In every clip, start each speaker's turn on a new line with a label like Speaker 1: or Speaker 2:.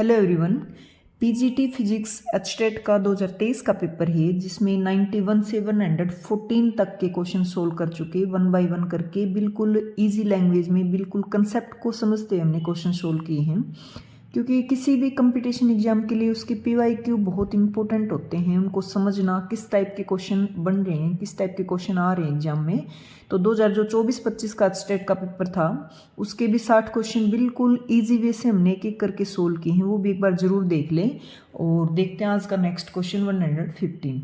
Speaker 1: Hello everyone. PGT physics HTET का 2023 का paper है जिसमें 91 से 114 तक के क्वेश्चन सोल्व कर चुके वन बाय वन करके बिल्कुल इजी लैंग्वेज में बिल्कुल कंसेप्ट को समझते हुए हमने क्वेश्चन सोल्व किए हैं। क्योंकि किसी भी कंपटीशन एग्जाम के लिए उसके पीवाईक्यू बहुत इंपॉर्टेंट होते हैं, उनको समझना किस टाइप के क्वेश्चन बन रहे हैं, किस टाइप के क्वेश्चन आ रहे हैं एग्जाम में। तो 2024-25 का स्टेट का पेपर था, उसके भी 60 क्वेश्चन बिल्कुल इजी वे से हमने एक एक करके सोल्व किए हैं, वो भी एक बार जरूर देख लें। और देखते हैं आज का next question 115।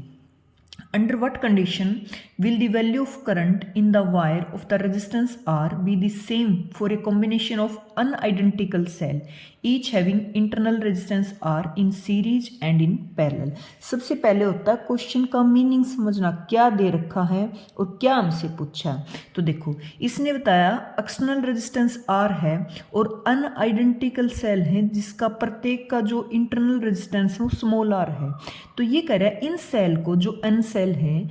Speaker 1: Under what condition will the value of current in the wire of the resistance R be the same for a combination of unidentical cell, each having internal resistance R in series and in parallel? सबसे पहले होता है question का meaning समझना, क्या दे रखा है और क्या हमसे पूछा है। तो देखो, इसने बताया एक्सटर्नल रेजिस्टेंस R है और अनआइडेंटिकल सेल है जिसका प्रत्येक का जो इंटरनल रेजिस्टेंस है वो स्मॉल r है। तो ये कह रहा है इन सेल को, जो n सेल है,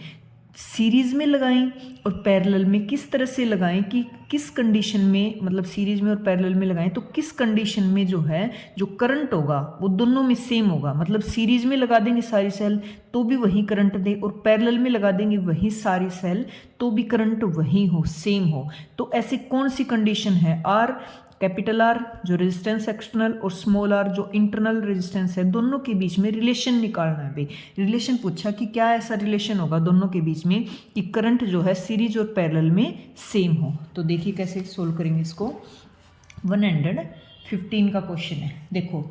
Speaker 1: सीरीज में लगाएं और पैरेलल में किस तरह से लगाएं कि किस कंडीशन में, मतलब सीरीज में और पैरेलल में लगाएं तो किस कंडीशन में जो है जो करंट होगा वो दोनों में सेम होगा। मतलब सीरीज में लगा देंगे सारी सेल तो भी वही करंट दे और पैरेलल में लगा देंगे वही सारी सेल तो भी करंट वही हो, सेम हो। तो ऐसी कौन सी कंडीशन है? आर कैपिटल आर जो रेजिस्टेंस एक्सटर्नल और स्मॉल आर जो इंटरनल रेजिस्टेंस है, दोनों के बीच में रिलेशन निकालना है भाई। रिलेशन पूछा कि क्या ऐसा रिलेशन होगा दोनों के बीच में कि करंट जो है सीरीज और पैरेलल में सेम हो। तो देखिए कैसे सोल्व करेंगे इसको। 115 का क्वेश्चन है। देखो,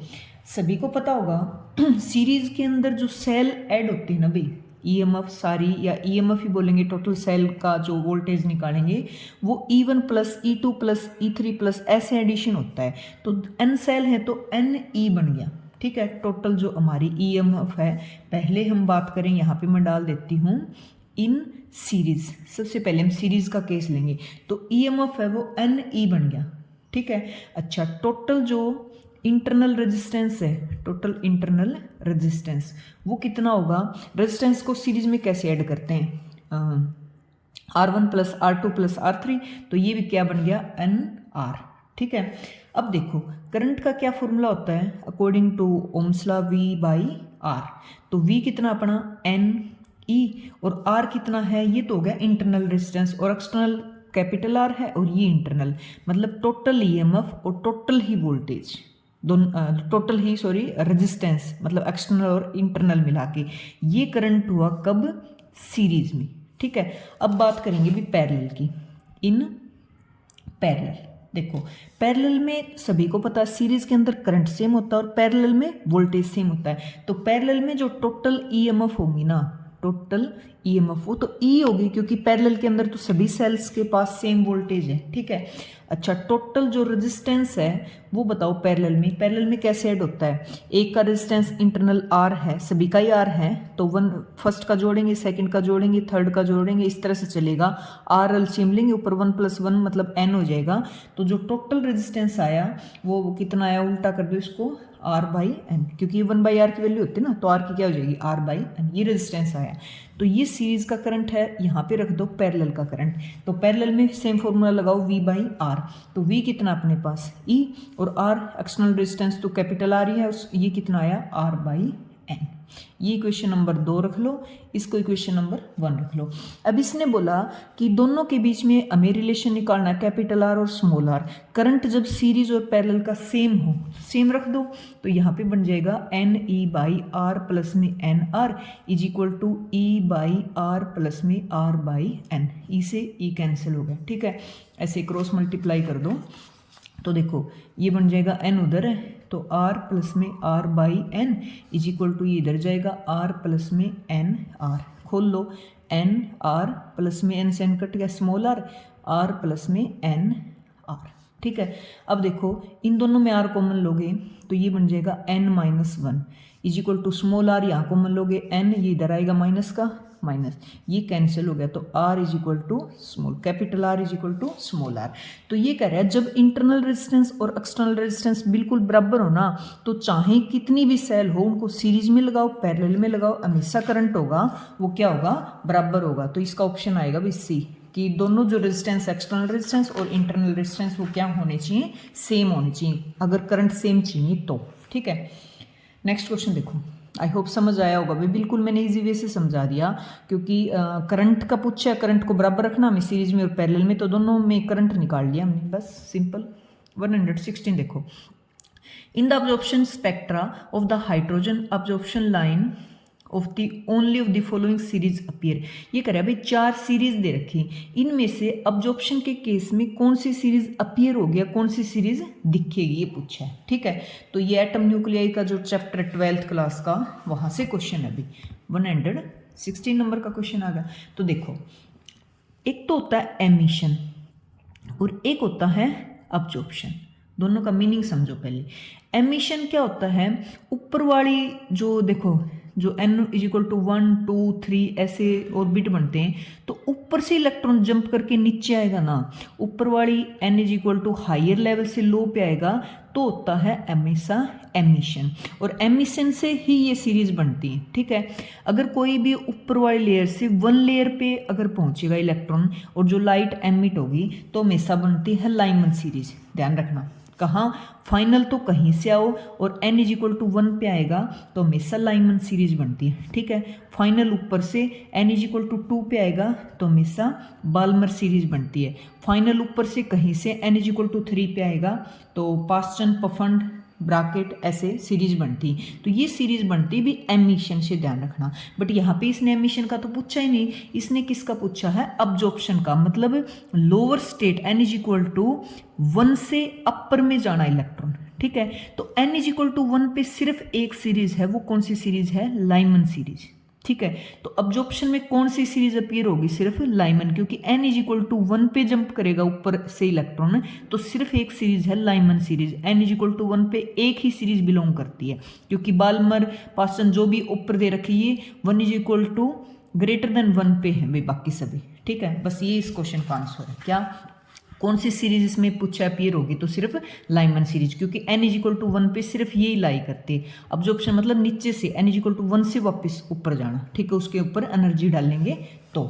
Speaker 1: सभी को पता होगा सीरीज के अंदर जो सेल ऐड होती है ना भाई, ईएमएफ सारी, या ईएमएफ ही बोलेंगे, टोटल सेल का जो वोल्टेज निकालेंगे वो E1 plus E2 plus E3 plus ऐसे एडिशन होता है। तो n सेल है तो NE बन गया, ठीक है। टोटल जो हमारी ईएमएफ है, पहले हम बात करें, यहाँ पे मैं डाल देती हूँ इन सीरीज। सबसे पहले हम सीरीज का केस लेंगे तो ईएमएफ है वो NE बन गया, ठीक है। अच्छा, टोटल जो इंटरनल रेजिस्टेंस है, टोटल इंटरनल रेजिस्टेंस वो कितना होगा? रेजिस्टेंस को सीरीज में कैसे ऐड करते हैं? R1 plus R2 plus R3, तो ये भी क्या बन गया? NR, ठीक है। अब देखो करंट का क्या फॉर्मूला होता है according to Ohm's law, V by R। तो V कितना अपना NE और R कितना है? ये तो हो गया इंटरनल रेजिस्टेंस और एक्सटर्नल कैपिटल R है और ये इंटरनल, मतलब टोटल ईएमएफ और टोटल ही वोल्टेज दोनों, टोटल ही रेजिस्टेंस, मतलब एक्सटर्नल और इंटरनल मिला के ये करंट हुआ कब? सीरीज में, ठीक है। अब बात करेंगे भी पैरेलल की। इन पैरेलल देखो, पैरेलल में सभी को पता है सीरीज के अंदर करंट सेम होता है और पैरेलल में वोल्टेज सेम होता है। तो पैरेलल में जो टोटल ईएमएफ होगी ना, टोटल ईएमएफ वो तो E होगी क्योंकि पैरेलल के अंदर तो सभी सेल्स के पास सेम वोल्टेज है, ठीक है। अच्छा, टोटल जो रेजिस्टेंस है वो बताओ पैरेलल में, पैरेलल में कैसे ऐड होता है? एक का रेजिस्टेंस इंटरनल R है, सभी का ही R है, तो वन फर्स्ट का जोड़ेंगे, सेकंड का जोड़ेंगे, थर्ड का जोड़ेंगे, इस तरह से चलेगा। R एलसीएम लेंगे, ऊपर 1 + 1 मतलब N हो जाएगा। तो जो टोटल रेजिस्टेंस आया वो कितना आया? उल्टा कर दो इसको, R/N, क्योंकि ये 1/R की वैल्यू होती है ना, तो R की क्या हो जाएगी? R/N, ये रेजिस्टेंस आया। तो ये सीरीज का करंट है, यहाँ पे रख दो पैरेलल का करंट। तो पैरेलल में सेम फॉर्मूला लगाओ, V/R। तो V कितना अपने पास? E और R एक्सटर्नल रेजिस्टेंस तो कैपिटल R ही है, ये कितना आया? R/N। ये इक्वेशन नंबर 2 रख लो, इसको इक्वेशन नंबर 1 रख लो। अब इसने बोला कि दोनों के बीच में हमें रिलेशन निकालना है, कैपिटल R और स्मॉल r। करंट जब सीरीज और पैरेलल का सेम हो, सेम रख दो, तो यहाँ पे बन जाएगा NE/R प्लस में NR is equal to E/R plus में R/N। ई से ई कैंसिल हो गया, ठीक है। ऐसे क्रॉस मल्टीप्लाई कर दो तो देखो ये बन जाएगा n उधर है तो R प्लस में R/N इज इक्वल टू ये इधर जाएगा R प्लस में NR। खोल लो, NR प्लस में N से N कट गया, स्मॉल R प्लस में NR, ठीक है। अब देखो इन दोनों में R कॉमन लोगे तो ये बन जाएगा N-1 is equal to small R, यहाँ कॉमन लोगे N, ये इधर आएगा माइनस का माइनस, ये कैंसिल हो गया तो R is equal to small, capital R is equal to small r। तो ये कह रहा है जब इंटरनल रेजिस्टेंस और एक्सटर्नल रेजिस्टेंस बिल्कुल बराबर हो ना, तो चाहे कितनी भी सेल हो उनको सीरीज में लगाओ, पैरेलल में लगाओ, हमेशा करंट होगा वो क्या होगा? बराबर होगा। तो इसका ऑप्शन आएगा भी C, कि दोनों जो रेजिस्टेंस, एक्सटर्नल रेजिस्टेंस और इंटरनल रेजिस्टेंस वो क्या होने चाहिए? सेम होने चाहिए, अगर करंट सेम चाहिए तो, ठीक है। नेक्स्ट क्वेश्चन देखो, आई होप समझ आया होगा भाई, बिल्कुल मैंने इजी वे से समझा दिया, क्योंकि करंट का पूछा है, करंट को बराबर रखना हमें सीरीज में और पैरेलल में, तो दोनों में करंट निकाल लिया हमने, बस सिंपल। 116 देखो, in the absorption spectra of the hydrogen absorption line of the only of the following series appear. ये कह रहा है भाई 4 सीरीज दे रखी, इनमें से अब्जॉर्प्शन के केस में कौन सी सीरीज अपीयर हो गया, कौन सी सीरीज दिखेगी, ये पूछा है। ठीक है, तो ये एटम न्यूक्लियाई का जो चैप्टर 12th क्लास का, वहाँ से क्वेश्चन है अभी। 116 नंबर का क्वेश्चन आ गया। तो देखो, एक तो होता है एमिशन और एक होता है अब्जॉर्प्शन, दोनों का मीनिंग समझो पहले। एमिशन क्या होता है, ऊपर वाली जो देखो, जो n = 1 2 3 ऐसे ऑर्बिट बनते हैं, तो ऊपर से इलेक्ट्रॉन जंप करके नीचे आएगा ना, ऊपर वाली n = हायर लेवल से लो पे आएगा, तो होता है हमेशा एमिशन, और एमिशन से ही ये सीरीज बनती है। ठीक है, अगर कोई भी ऊपर वाली लेयर से 1 लेयर पे अगर पहुंचेगा इलेक्ट्रॉन और जो लाइट एमिट होगी, तो हमेशा बनती है लाइमन सीरीज। ध्यान रखना, कहाँ फाइनल तो कहीं से आओ और n = 1 पे आएगा तो हमेशा लाइमन सीरीज बनती है। ठीक है, फाइनल ऊपर से n = 2 पे आएगा तो हमेशा बाल्मर सीरीज बनती है। फाइनल ऊपर से कहीं से n = 3 पे आएगा तो पास्चन पफंड ब्रैकेट ऐसे सीरीज बनती। तो ये सीरीज बनती भी एमिशन से, ध्यान रखना। बट यहाँ पे इसने एमिशन का तो पूछा ही नहीं, इसने किसका पूछा है, अब्जॉर्प्शन का, मतलब लोअर स्टेट n = 1 से अपर में जाना इलेक्ट्रॉन। ठीक है, तो n = 1 पे सिर्फ एक सीरीज है, वो कौन सी सीरीज है, लाइमन सीरीज। ठीक है, तो अब्जॉर्प्शन में कौन सी सीरीज अपीयर होगी, सिर्फ लाइमन, क्योंकि n = 1 पे जंप करेगा ऊपर से इलेक्ट्रॉन, तो सिर्फ एक सीरीज है लाइमन सीरीज। n = 1 पे एक ही सीरीज बिलोंग करती है, क्योंकि बाल्मर पास्चन जो भी ऊपर दे रखी है 1 = >1 पे है भाई बाकी सभी। ठीक है, बस ये इस क्वेश्चन का आंसर है। क्या, कौन सी सीरीज इसमें पूछा अपीयर होगी, तो सिर्फ लाइमन सीरीज, क्योंकि n = 1 पे सिर्फ ये लाई करती है। अब्जॉर्प्शन मतलब नीचे से n = 1 से वापस ऊपर जाना। ठीक है, उसके ऊपर एनर्जी डालेंगे तो।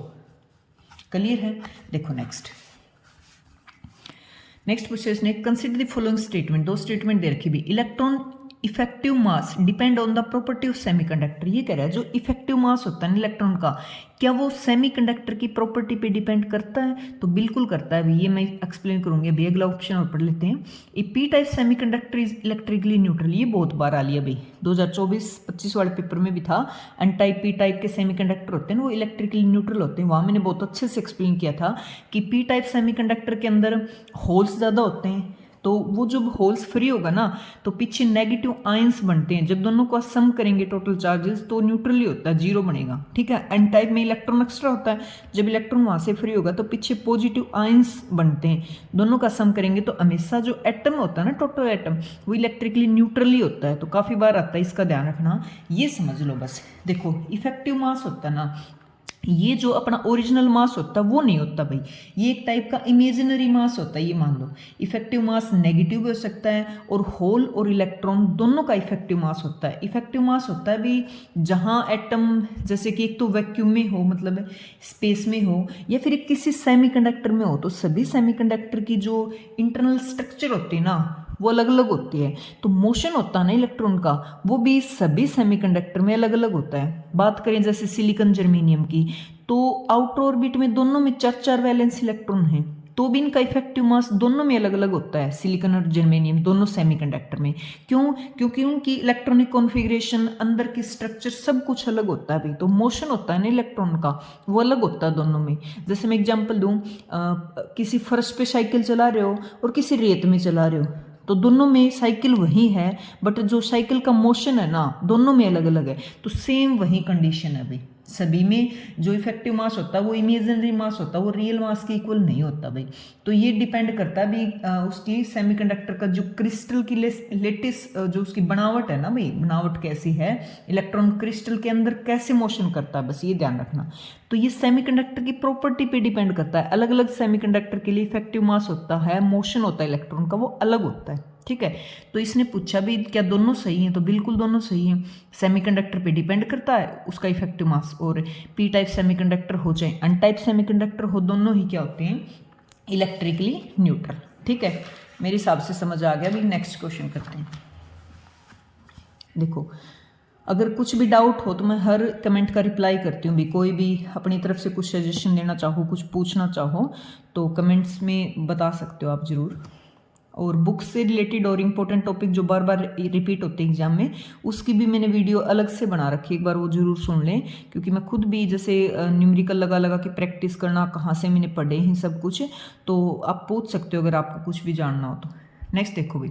Speaker 1: क्लियर है। देखो नेक्स्ट पूछे इसने, consider the following statement. 2 statement दे रखी भी, electron effective mass depend on the property of semiconductor. ये कह रहा है जो इफेक्टिव मास होता है इलेक्ट्रॉन का, क्या वो सेमीकंडक्टर की प्रॉपर्टी पे डिपेंड करता है, तो बिल्कुल करता है भाई। ये मैं एक्सप्लेन करूंगी अभी, अगला ऑप्शन और पढ़ लेते हैं। A P type semiconductor is electrically neutral. ये बहुत बार आ लिया भाई, 2024-25 वाले पेपर में भी था। एन टाइप पी टाइप के सेमीकंडक्टर होते हैं वो इलेक्ट्रिकली न्यूट्रल होते हैं। वहाँ मैंने बहुत अच्छे से एक्सप्लेन किया था कि पी टाइप सेमीकंडक्टर के अंदर होल्स ज़्यादा होते हैं, तो वो जब होल्स फ्री होगा ना तो पीछे नेगेटिव आयंस बनते हैं। जब दोनों को सम करेंगे टोटल चार्जेस तो न्यूट्रल ही होता है, 0 बनेगा। ठीक है, एन टाइप में इलेक्ट्रॉन एक्स्ट्रा होता है, जब इलेक्ट्रॉन वहाँ से फ्री होगा तो पीछे पॉजिटिव आयंस बनते हैं। दोनों का सम करेंगे तो हमेशा जो एटम होता है ना, टोटल एटम, वो इलेक्ट्रिकली न्यूट्रल ही होता है। तो काफ़ी बार आता है, इसका ध्यान रखना। ये समझ लो बस। देखो इफेक्टिव मास होता है ना, ये जो अपना ओरिजिनल मास होता है वो नहीं होता भाई, ये एक टाइप का इमेजिनरी मास होता है। ये मान लो इफेक्टिव मास नेगेटिव भी हो सकता है, और होल और इलेक्ट्रॉन दोनों का इफेक्टिव मास होता है। इफेक्टिव मास होता है भी जहाँ एटम जैसे कि एक तो वैक्यूम में हो, मतलब स्पेस में हो, या फिर किसी सेमीकंडक्टर में हो। तो सभी सेमीकंडक्टर की जो इंटरनल स्ट्रक्चर होती है ना वो अलग अलग होती है। तो मोशन होता है ना इलेक्ट्रॉन का, वो भी सभी सेमीकंडक्टर में अलग अलग होता है। बात करें जैसे सिलिकॉन जर्मेनियम की, तो आउटर ऑर्बिट में दोनों में 4-4 वैलेंस इलेक्ट्रॉन हैं, तो भी इनका इफेक्टिव मास दोनों में अलग अलग होता है, सिलिकॉन और जर्मेनियम दोनों सेमीकंडक्टर में। क्यों? क्योंकि उनकी इलेक्ट्रॉनिक कॉन्फ़िगरेशन, अंदर की स्ट्रक्चर सब कुछ अलग होता है भाई। तो मोशन होता है ना इलेक्ट्रॉन का, वो अलग होता है दोनों में। जैसे मैं एग्जाम्पल दूँ, किसी फर्श पे साइकिल चला रहे हो और किसी रेत में चला रहे हो, तो दोनों में साइकिल वही है, बट जो साइकिल का मोशन है ना दोनों में अलग अलग है। तो सेम वही कंडीशन है भाई, सभी में जो इफेक्टिव मास होता है वो इमेजिनरी मास होता है, वो रियल मास के इक्वल नहीं होता भाई। तो ये डिपेंड करता है भी उसकी सेमीकंडक्टर का जो क्रिस्टल की लेटेस्ट जो उसकी बनावट है ना भाई, बनावट कैसी है, इलेक्ट्रॉन क्रिस्टल के अंदर कैसे मोशन करता है, बस ये ध्यान रखना। तो ये सेमीकंडक्टर की प्रॉपर्टी पे डिपेंड करता है। अलग अलग सेमीकंडक्टर के लिए इफेक्टिव मास होता है, मोशन होता है इलेक्ट्रॉन का, वो अलग होता है। ठीक है, तो इसने पूछा भी क्या दोनों सही हैं, तो बिल्कुल दोनों सही हैं। सेमीकंडक्टर पे डिपेंड करता है उसका इफेक्टिव मास, और पी टाइप सेमीकंडक्टर हो चाहे एन टाइप सेमीकंडक्टर हो, दोनों ही क्या होते हैं, इलेक्ट्रिकली न्यूट्रल। ठीक है, मेरे हिसाब से समझ आ गया। अभी नेक्स्ट क्वेश्चन करते हैं। देखो अगर कुछ भी डाउट हो तो मैं हर कमेंट का रिप्लाई करती हूँ भी, कोई भी अपनी तरफ से कुछ सजेशन देना चाहो, कुछ पूछना चाहो तो कमेंट्स में बता सकते हो आप ज़रूर। और बुक से रिलेटेड और इम्पोर्टेंट टॉपिक जो बार बार रिपीट होते हैं एग्जाम में, उसकी भी मैंने वीडियो अलग से बना रखी है, एक बार वो जरूर सुन लें, क्योंकि मैं खुद भी जैसे न्यूमेरिकल लगा लगा के प्रैक्टिस करना, कहाँ से मैंने पढ़े हैं सब कुछ, तो आप पूछ सकते हो अगर आपको कुछ भी जानना हो तो। नेक्स्ट देखो भाई,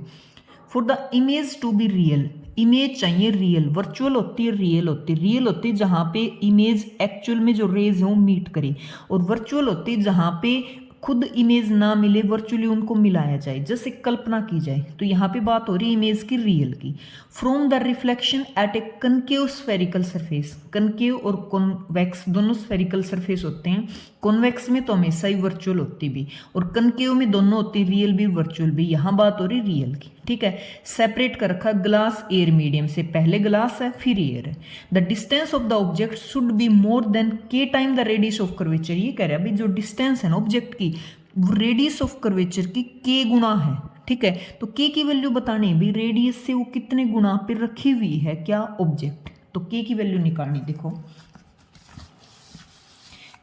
Speaker 1: for the image to be real, image चाहिए रियल, वर्चुअल होती है रियल होती है, रियल होती है जहाँ पे इमेज एक्चुअल में जो रेज हो मीट करे, और वर्चुअल होती है जहाँ पे खुद इमेज ना मिले, वर्चुअली उनको मिलाया जाए, जैसे कल्पना की जाए। तो यहाँ पे बात हो रही है इमेज की रियल की। From the reflection eight A concave spherical surface, concave और कॉन्वेक्स दोनों स्फेरिकल सरफेस होते हैं, कॉन्वेक्स में तो हमेशा ही वर्चुअल होती भी, और कनकेव में दोनों होती, रियल भी वर्चुअल भी। यहाँ बात हो रही रियल की, ठीक है। सेपरेट कर रखा ग्लास एयर मीडियम से, पहले ग्लास है फिर एयर है। The distance of the object should be more than k time the radius of curvature, ये कह रहा है अभी जो डिस्टेंस है ना ऑब्जेक्ट की, रेडियस ऑफ कर्वेचर की के गुना है, ठीक है। तो के की वैल्यू बतानी है भाई, रेडियस से वो कितने गुना पे रखी हुई है क्या ऑब्जेक्ट, तो के की वैल्यू निकालनी। देखो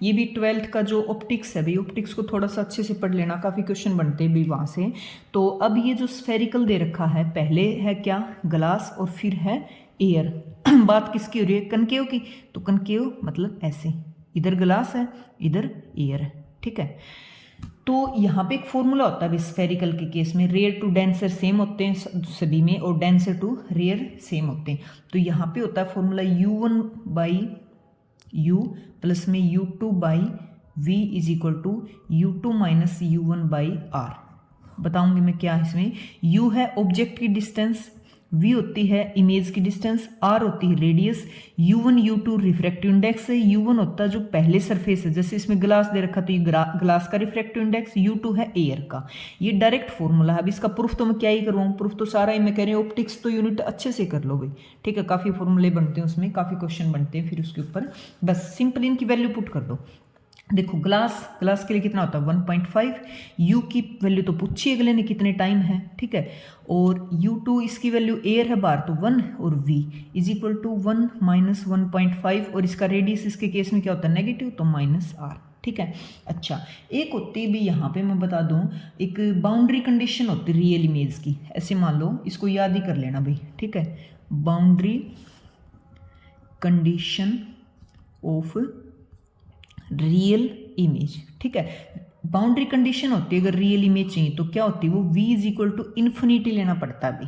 Speaker 1: ये भी 12th का जो ऑप्टिक्स है भाई, ऑप्टिक्स को थोड़ा सा अच्छे से पढ़ लेना, काफ़ी क्वेश्चन बनते हैं भी वहाँ से। तो अब ये जो स्फेरिकल दे रखा है, पहले है क्या ग्लास और फिर है एयर। बात किसकी हो रही है, कनकेव की, तो कनकेव मतलब ऐसे, इधर ग्लास है इधर एयर है, ठीक है। तो यहाँ पे एक फॉर्मूला होता है स्फेरिकल के केस में, रेयर टू डेंसर सेम होते हैं सभी में, और डेंसर टू रेयर सेम होते हैं। तो यहाँ पे होता है formula U1 by U plus में U2 by V is equal to U2 minus U1 by R। बताऊंगी मैं क्या इसमें, U है ऑब्जेक्ट की डिस्टेंस, V होती है इमेज की डिस्टेंस, R होती है radius, U1 U2 refractive index है, U1 होता है जो पहले सरफेस है, जैसे इसमें ग्लास दे रखा तो ये ग्लास का रिफ्रैक्टिव इंडेक्स, U2 है एयर का। ये डायरेक्ट फॉर्मूला है। अब इसका प्रूफ तो मैं क्या ही करवाऊँ, प्रूफ तो सारा ही मैं कह रही हूँ, ऑप्टिक्स तो यूनिट अच्छे से कर लो भाई, ठीक है। काफ़ी फॉर्मूले बनते हैं उसमें, काफ़ी क्वेश्चन बनते हैं फिर उसके ऊपर, बस सिंपल इनकी वैल्यू पुट कर दो। देखो ग्लास के लिए कितना होता है 1.5, U की वैल्यू तो पूछी अगले ने कितने टाइम है, ठीक है। और U2 इसकी वैल्यू एयर है बाहर तो 1, और V is equal to 1 minus 1.5, और इसका रेडियस इसके केस में क्या होता है नेगेटिव, तो माइनस R, ठीक है। अच्छा एक होती भी यहाँ पे मैं बता दूँ, एक बाउंड्री कंडीशन होती रियल इमेज की, ऐसे मान लो, इसको याद ही कर लेना भाई, ठीक है। Boundary condition of real image, ठीक है। बाउंड्री कंडीशन होती है अगर रियल इमेज चाहिए तो क्या होती है वो, V is equal to infinity लेना पड़ता है अभी।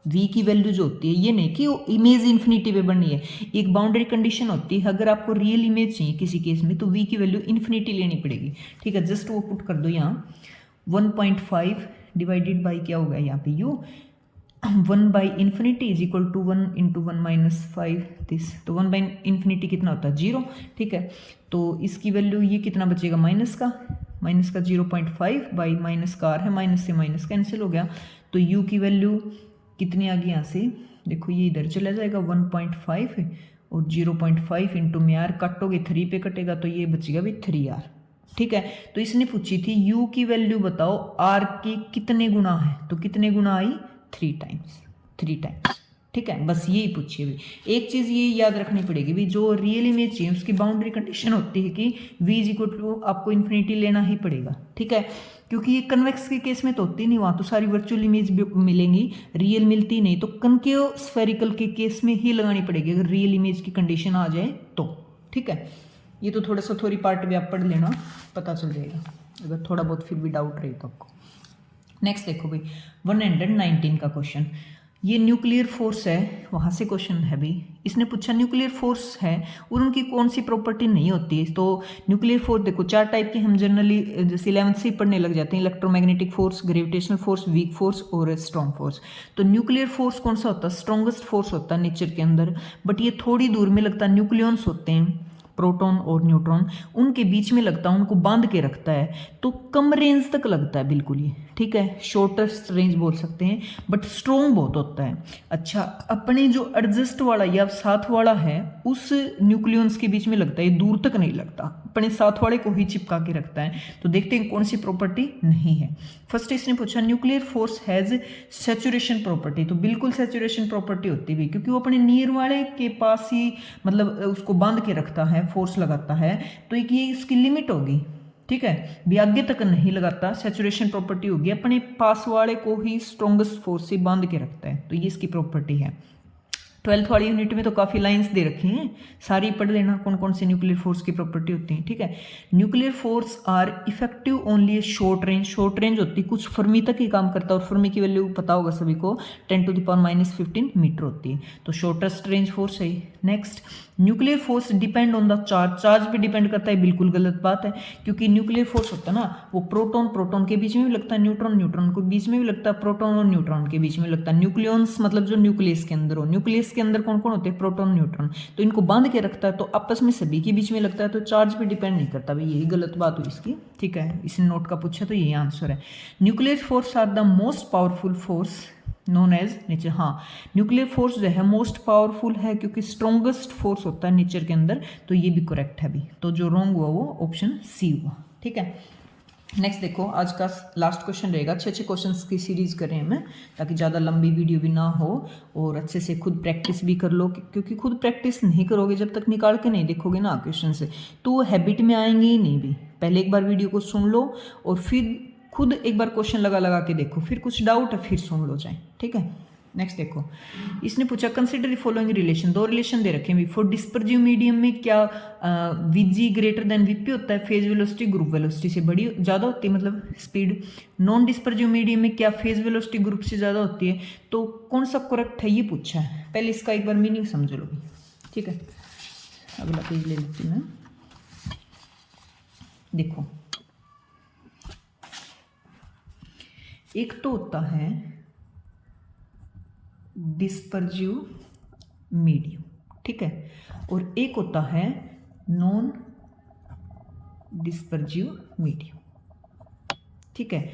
Speaker 1: V की वैल्यू जो होती है, ये नहीं कि वो इमेज इन्फिनिटी पे बननी है, एक बाउंड्री कंडीशन होती है अगर आपको रियल इमेज चाहिए किसी केस में तो V की वैल्यू इन्फिनिटी लेनी पड़ेगी, ठीक है। जस्ट वो पुट कर दो यहाँ, 1.5 डिवाइडेड बाई क्या होगा यहाँ पे U, 1 by infinity is equal to 1 into 1 minus 5 this, तो 1 बाई इन्फिनिटी कितना होता है 0, ठीक है। तो इसकी वैल्यू ये कितना बचेगा माइनस का 0.5 बाई माइनस का R है, माइनस से माइनस कैंसिल हो गया, तो U की वैल्यू कितनी आ गई यहाँ से, देखो ये इधर चला जाएगा 1.5 और 0.5 इंटू में R काटोगे 3 पे कटेगा तो ये बचेगा भी 3R, ठीक है। तो इसने पूछी थी U की वैल्यू बताओ R के कितने गुना है, तो कितने गुना आई 3 टाइम्स, ठीक है। बस यही पूछिए भाई। एक चीज़ ये याद रखनी पड़ेगी भाई, जो रियल इमेज चाहिए उसकी बाउंड्री कंडीशन होती है कि V इज इक्वल टू आपको इन्फिनिटी लेना ही पड़ेगा, ठीक है। क्योंकि ये कन्वेक्स के केस में तो होती नहीं, वहाँ तो सारी वर्चुअल इमेज मिलेंगी, रियल मिलती नहीं, तो कनकेव स्फेरिकल के केस में ही लगानी पड़ेगी अगर रियल इमेज की कंडीशन आ जाए तो, ठीक है। ये तो थोड़ा सा थोड़ी पार्ट भी आप पढ़ लेना, पता चल जाएगा अगर थोड़ा बहुत फिर भी डाउट रहे तो आपको। नेक्स्ट देखो भाई 119 का क्वेश्चन, ये न्यूक्लियर फोर्स है, वहाँ से क्वेश्चन है भाई। इसने पूछा न्यूक्लियर फोर्स है और उनकी कौन सी प्रॉपर्टी नहीं होती है। तो न्यूक्लियर फोर्स देखो 4 टाइप की हम जनरली जैसे 11th से पढ़ने लग जाते हैं, electromagnetic force, gravitational force, weak force और स्ट्रॉन्ग फोर्स। तो न्यूक्लियर फोर्स कौन सा होता है, स्ट्रॉन्गेस्ट फोर्स होता है नेचर के अंदर, बट ये थोड़ी दूर में लगता है, न्यूक्लियॉन्स होते हैं प्रोटॉन और न्यूट्रॉन, उनके बीच में लगता है, उनको बांध के रखता है, तो कम रेंज तक लगता है बिल्कुल, ये ठीक है, शॉर्टेस्ट रेंज बोल सकते हैं, बट स्ट्रॉन्ग बहुत होता है। अच्छा, अपने जो एडजस्ट वाला या साथ वाला है उस न्यूक्लियंस के बीच में लगता है, दूर तक नहीं लगता, अपने साथ वाले को ही चिपका के रखता है। तो देखते हैं कौन सी प्रॉपर्टी नहीं है। फर्स्ट इसने पूछा nuclear force has saturation property, तो बिल्कुल सैचुरेशन प्रॉपर्टी होती भी, क्योंकि वो अपने नियर वाले के पास ही मतलब उसको बांध के रखता है, फोर्स लगाता है, तो एक ये इसकी लिमिट होगी, ठीक है, भी आगे तक नहीं लगाता, सैचुरेशन प्रॉपर्टी होगी, अपने पास वाले को ही स्ट्रॉन्गेस्ट फोर्स से बांध के रखता है, तो ये इसकी प्रॉपर्टी है। 12th वाली यूनिट में तो काफ़ी लाइंस दे रखी हैं, सारी पढ़ लेना कौन कौन से न्यूक्लियर फोर्स की प्रॉपर्टी होती है, ठीक है। Nuclear force are effective only short range, short range होती है, कुछ फर्मी तक ही काम करता है, और फर्मी की वैल्यू पता होगा सभी को 10⁻⁻15 मीटर होती है, तो शॉर्टेस्ट रेंज फोर्स है। Next, nuclear force depend on the charge, charge पे डिपेंड करता है, बिल्कुल गलत बात है, क्योंकि न्यूक्लियर फोर्स होता है ना, वो प्रोटॉन प्रोटॉन के बीच में भी लगता है, न्यूट्रॉन न्यूट्रॉन के बीच में भी लगता है, प्रोटॉन और न्यूट्रॉन के बीच में लगता है। न्यूक्लियंस मतलब जो न्यूक्लियस के अंदर हो, न्यूक्लियस के अंदर कौन कौन होते हैं, प्रोटॉन न्यूट्रॉन, तो इनको बांध के रखता है, तो आपस में सभी के बीच में लगता है, तो चार्ज पे डिपेंड नहीं करता भाई, यही गलत बात हुई इसकी, ठीक है, इसने नोट का पूछा तो यही आंसर है। Nuclear force are the most powerful force known as nature, हाँ न्यूक्लियर फोर्स जो है मोस्ट पावरफुल है, क्योंकि स्ट्रॉन्गेस्ट फोर्स होता है नेचर के अंदर, तो ये भी करेक्ट है भी, तो जो रॉन्ग हुआ वो ऑप्शन सी हुआ, ठीक है। नेक्स्ट देखो, आज का लास्ट क्वेश्चन रहेगा, अच्छे अच्छे क्वेश्चंस की सीरीज करें हमें, ताकि ज़्यादा लंबी वीडियो भी ना हो, और अच्छे से खुद प्रैक्टिस भी कर लो, क्योंकि खुद प्रैक्टिस नहीं करोगे, जब तक निकाल के नहीं देखोगे ना क्वेश्चन से, तो वो हैबिट में आएंगे ही नहीं भी। पहले एक बार वीडियो को सुन लो और फिर खुद एक बार क्वेश्चन लगा लगा के देखो, फिर कुछ डाउट है फिर सुन लो चाहे, ठीक है। नेक्स्ट देखो, इसने पूछा कंसिडर द फॉलोइंग रिलेशन, दो रिलेशन दे रखे हैं फॉर डिस्पर्जिव मीडियम में, क्या वीजी ग्रेटर देन वीपी होता है, फेज वेलोसिटी ग्रुप वेलोसिटी से बड़ी ज़्यादा होती है, मतलब स्पीड। नॉन डिस्पर्जिव मीडियम में क्या फेज वेलोसिटी ग्रुप से ज़्यादा होती है, तो कौन सा करेक्ट है ये पूछा है, पहले इसका एक बार मीनिंग समझ लो, ठीक है। अगला पेज ले लेती हूँ, देखो एक तो होता है डिस्पर्जिव मीडियम, ठीक है, और एक होता है नॉन डिस्पर्जिव मीडियम, ठीक है।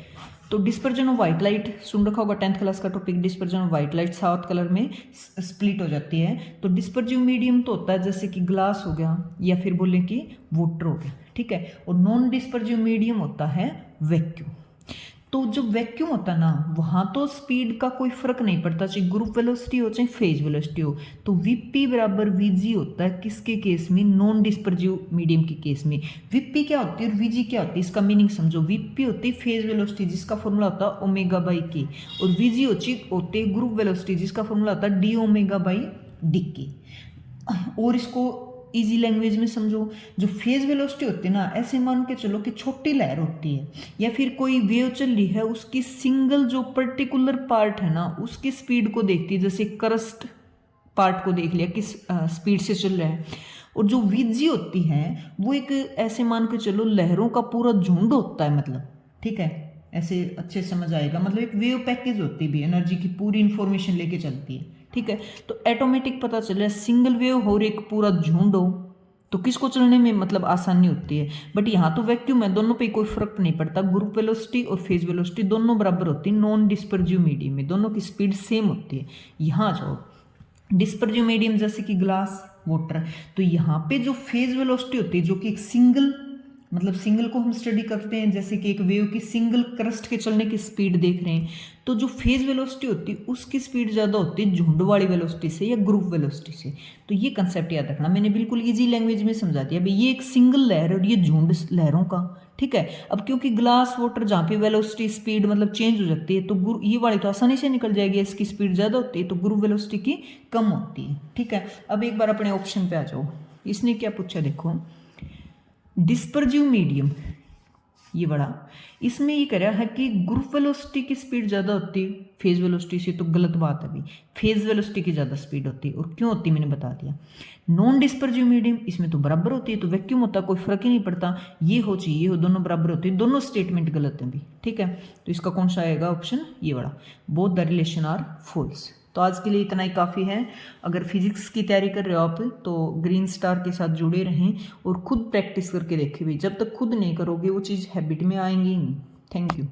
Speaker 1: तो डिस्पर्जन ऑफ व्हाइट लाइट सुन रखा होगा, 10th क्लास का topic, dispersion of white light 7 colour में स्प्लिट हो जाती है, तो डिस्पर्जिव मीडियम तो होता है जैसे कि ग्लास हो गया, या फिर बोले कि वाटर हो गया, ठीक है, और नॉन डिस्पर्जिव मीडियम होता है वैक्यूम। तो जो वैक्यूम होता है ना, वहाँ तो स्पीड का कोई फर्क नहीं पड़ता, चाहे ग्रुप वेलोसिटी हो चाहे फेज वेलोसिटी हो, तो वीपी बराबर वीजी होता है किसके केस में, नॉन डिस्पर्जिव मीडियम के केस में। वीपी क्या होती है और वीजी क्या होती है, इसका मीनिंग समझो। वीपी होती है फेज वेलोसिटी जिसका फॉर्मूला होता है ओमेगा बाई के, और वीजी होती है ग्रुप वेलोसिटी जिसका फॉर्मूला होता है डी ओमेगा बाई डी के। और इसको इजी लैंग्वेज में समझो, जो फेज वेलोसिटी होती है ना, ऐसे मान के चलो कि छोटी लहर होती है, या फिर कोई वेव चल रही है, उसकी सिंगल जो पर्टिकुलर पार्ट है ना, उसकी स्पीड को देखती है, जैसे करस्ट पार्ट को देख लिया किस स्पीड से चल रहा है। और जो वीजी होती है वो एक ऐसे मान के चलो लहरों का पूरा झुंड होता है, मतलब ठीक है, ऐसे अच्छे समझ आएगा, मतलब एक वेव पैकेज होती भी, एनर्जी की पूरी इंफॉर्मेशन लेके चलती है, ठीक है। तो ऑटोमेटिक पता चल रहा है सिंगल वेव हो और एक पूरा झुंड हो, तो किसको चलने में मतलब आसानी होती है। बट यहाँ तो वैक्यूम है, दोनों पे कोई फर्क नहीं पड़ता, ग्रुप वेलोसिटी और फेज वेलोसिटी दोनों बराबर होती है। नॉन डिस्पर्जिव मीडियम में दोनों की स्पीड सेम होती है। यहाँ जाओ, डिस्पर्जिव मीडियम जैसे कि ग्लास, वाटर, तो यहाँ पे जो फेज वेलोसिटी होती है, जो कि एक सिंगल मतलब सिंगल को हम स्टडी करते हैं, जैसे कि एक वेव की सिंगल क्रस्ट के चलने की स्पीड देख रहे हैं, तो जो फेज वेलोसिटी होती है उसकी स्पीड ज़्यादा होती है झुंड वाली वेलोसिटी से या ग्रुप वेलोसिटी से। तो ये कंसेप्ट याद रखना, मैंने बिल्कुल इजी लैंग्वेज में समझा दिया भाई, ये एक सिंगल लहर और ये झुंड लहरों का, ठीक है। अब क्योंकि ग्लास, वाटर जहाँ पे वेलोसिटी स्पीड मतलब चेंज हो जाती है, तो ये वाली तो आसानी से निकल जाएगी, इसकी स्पीड ज़्यादा होती है, तो ग्रुप वेलोसिटी की कम होती है, ठीक है। अब एक बार अपने ऑप्शन पे आ जाओ, इसने क्या पूछा देखो, डिस्पर्जिव मीडियम, ये बड़ा, इसमें ये कह रहा है कि ग्रुप वेलोसिटी की स्पीड ज़्यादा होती है फेज वेलोसिटी से, तो गलत बात है अभी, फेज वेलोसिटी की ज़्यादा स्पीड होती है, और क्यों होती है मैंने बता दिया। नॉन डिस्पर्जिव मीडियम, इसमें तो बराबर होती है, तो वैक्यूम होता है, कोई फर्क ही नहीं पड़ता, ये हो चाहिए ये हो, दोनों बराबर होती है, दोनों स्टेटमेंट गलत हैं भी, ठीक है। तो इसका कौन सा आएगा ऑप्शन, ये बड़ा, both the relation are false. तो आज के लिए इतना ही काफ़ी है। अगर फिजिक्स की तैयारी कर रहे हो आप, तो ग्रीन स्टार के साथ जुड़े रहें और खुद प्रैक्टिस करके देखें भाई, जब तक खुद नहीं करोगे वो चीज़ हैबिट में आएंगी ही नहीं। Thank you.